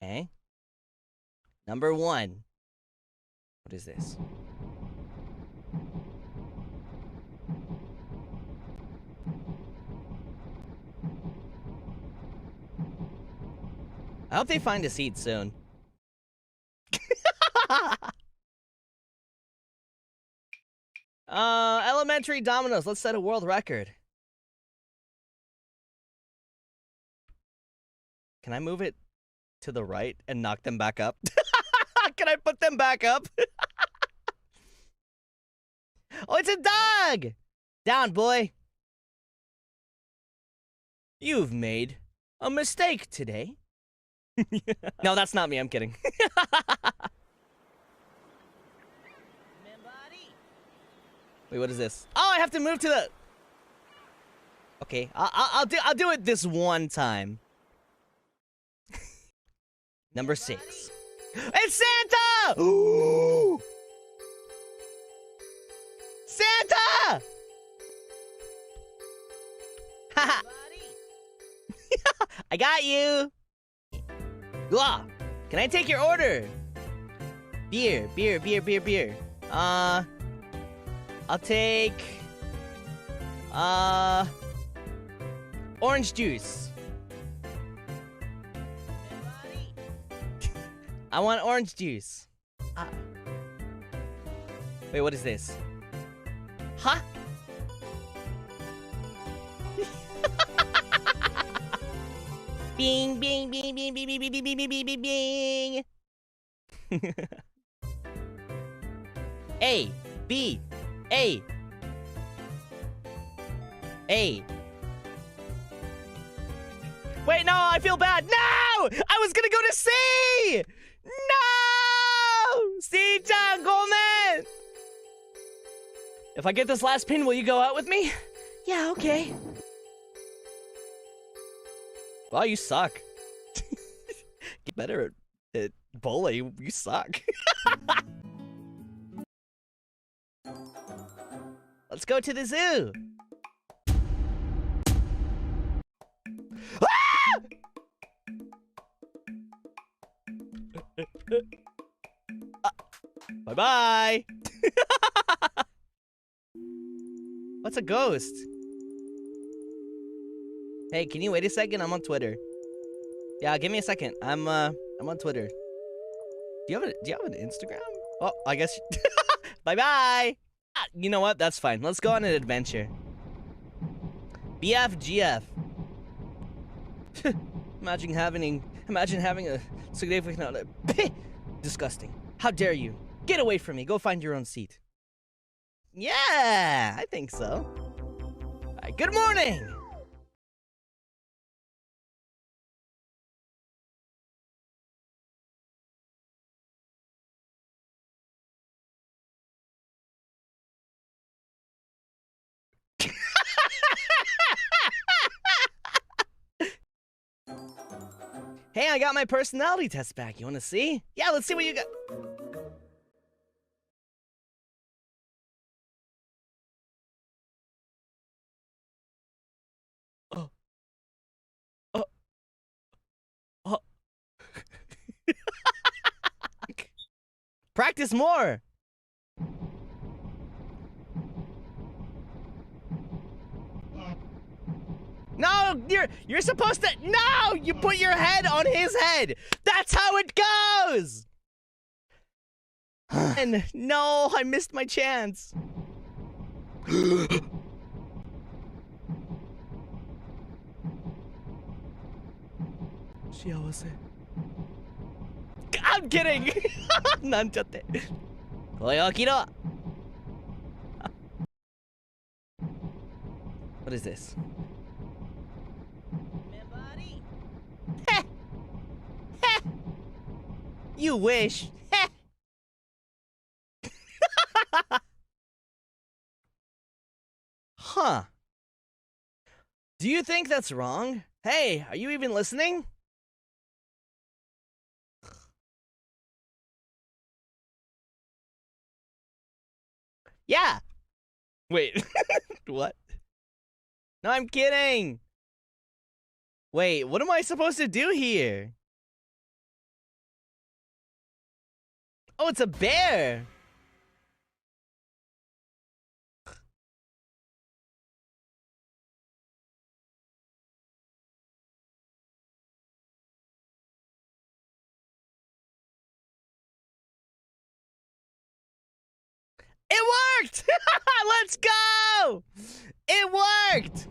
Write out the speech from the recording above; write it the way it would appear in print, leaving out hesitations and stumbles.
Okay. Number 1. What is this? I hope they find a seat soon. Elementary dominoes. Let's set a world record. Can I move it to the right and knock them back up? Can I put them back up? Oh, it's a dog! Down, boy. You've made a mistake today. No, that's not me. I'm kidding. Wait, what is this? Oh, I have to move to the. Okay, I'll do it this one time. Number 6. It's Santa! Ooh! Santa! Haha! I got you. Can I take your order? Beer. I'll take orange juice. I want orange juice. Wait, what is this? Huh? Bing, bing, bing, bing, bing, bing, bing, bing, bing, bing, bing, bing. A, B, A. A. Wait, no, I feel bad. No! I was gonna go to C! No! C-chan, gomen! If I get this last pin, will you go out with me? Yeah, okay. Wow, you suck. Get better at bowling. You suck. Let's go to the zoo. Ah! Bye-bye. What's a ghost? Hey, can you wait a second? I'm on Twitter. Yeah, give me a second. I'm on Twitter. Do you have an Instagram? Oh, I guess. Bye-bye. You know what? That's fine. Let's go on an adventure. BFGF. Imagine having a significant other. Disgusting. How dare you? Get away from me. Go find your own seat. Yeah, I think so. All right, good morning. Hey, I got my personality test back. You want to see? Yeah, let's see what you got. Oh. Oh. Oh. Practice more. No, you're supposed to. No, you put your head on his head. That's how it goes. And no, I missed my chance. I'm kidding. Nanchatte. Koyokiro. What is this? You wish. Huh. Do you think that's wrong? Hey, are you even listening? Yeah. Wait. What? No, I'm kidding. Wait, what am I supposed to do here? Oh, it's a bear. It worked! Let's go! It worked!